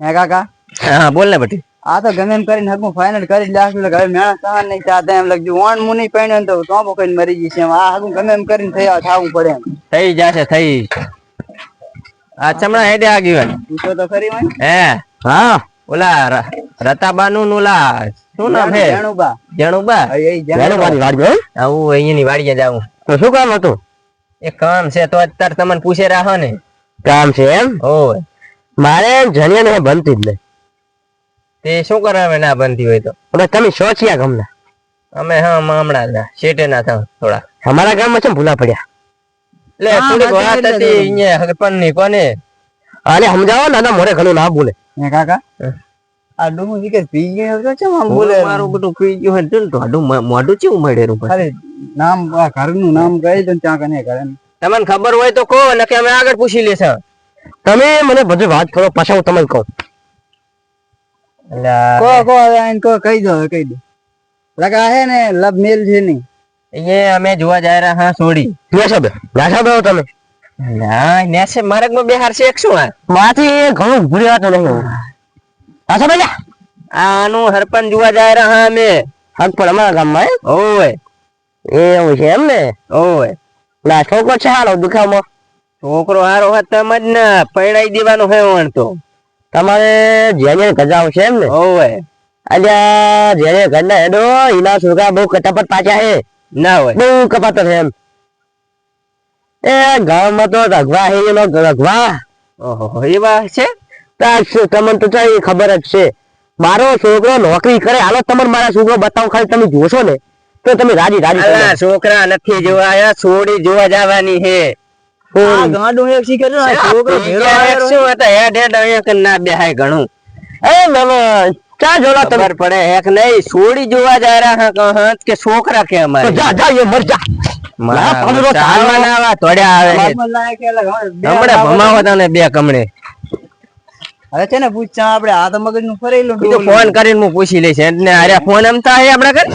હે કાકા હા બોલ ને બટી. આ તો ગમે એમ કરીને હકું ફાઇનલ કરી જ લાગતું હવે મેણા સહન નહીં ચાહતા એમ લગજુ ઓણ મુની પહેણ્યો ને તો ટોપો કરીને મરી જઈશ એમ આ હકું ગમે એમ કરીને થવું પડે એમ થઈ જશે થઈ. આ ચમડા હેડે આગી વાત પૂછો તો ખરી મને હે. હા ઓલા રતાબાનું ઓલા શું નામ હે જાણુબા જણુબા જાણુબાની વાડી આવું અહીંની વાડીએ જાવું તો શું કામ હતું એક કામ છે તો અત્યારે તમને પૂછે રાખો ને કામ છે એમ ઓય મારે જણિયા ને બનતી જ નહીં તે શું કરાવે ના બનતી હોય તો તમે સોચ્યા ગમના અમે હા હમણાં શેટે ના થાવ થોડા અમારા ગામમાં છે ભૂલા પડ્યા એટલે થોડીક વાત હતી અહીંયા હરપન ની કોને આને સમજાવો દાદા મોરે ઘણું ના બોલે હે કાકા આ ડુમુ જી કે પી ગયો તો છે આમ બોલે મારું બધું પી ગયું હે તો આડું મોઢું ચેવું મળેરું અરે નામ આ ઘરનું નામ કહી દો ત્યાં કને કરે તમને ખબર હોય તો કહો ને કે અમે આગળ પૂછી લેશું. તમે મને બધું વાત કરો પાછા હું તમને કહું કો હવે આઈને કો કહી દો લગા હે ને લવ મેલ છે નહીં અહીંયા અમે જોવા જાય રહ્યા હા છોડી નાસાબે તમે ના નેસે માર્ગમાં બેહાર છે એક શું આ માથી ઘણું ભૂલી વાતો નહીં નાસાબે આનું હરપન જોવા જાય રહ્યા અમે હક પર અમારા ગામમાં ઓય એવું છે એમ ને ઓય ના છોકરો છે હાલો દુખાવમાં છોકરો હારો હાથ તમે જ ને પૈણાઈ દેવાનો હે વણ તો તમારે જેને ગજાવ છે એમ ને ઓય અલ્યા જેને ઘરના હેડો એના છોકરા બહુ કટાપટ પાછા હે ના હોય બહુ કપાતો છે એમ એ ગામમાં તો રઘવા હે એનો રઘવા ઓહો એવા છે તમને તો ખબર જ છે મારો છોકરો નોકરી કરે હાલો તમને મારા છોકરો બતાવો ખાલી તમે જોશો ને તો તમે રાજી અલા છોકરા નથી જોવા આયા છોડી જોવા જવાની હે ગાંડું એક શીખે છોકરો શું હતા હેડ હેડ અહીંયા કે ના બેહાય ઘણું એ ચા જોલા ખબર પડે એક નહીં છોડી જોવા જાય રહ્યા હા કે છોકરા કે અમારે જા જા એ મર જા બે કમળે હવે છે ને પૂછા આપડે આ તો મગજ નું ફરેલું ફોન કરીને હું પૂછી લઈશ એટલે અરે ફોન એમ થાય આપડે કર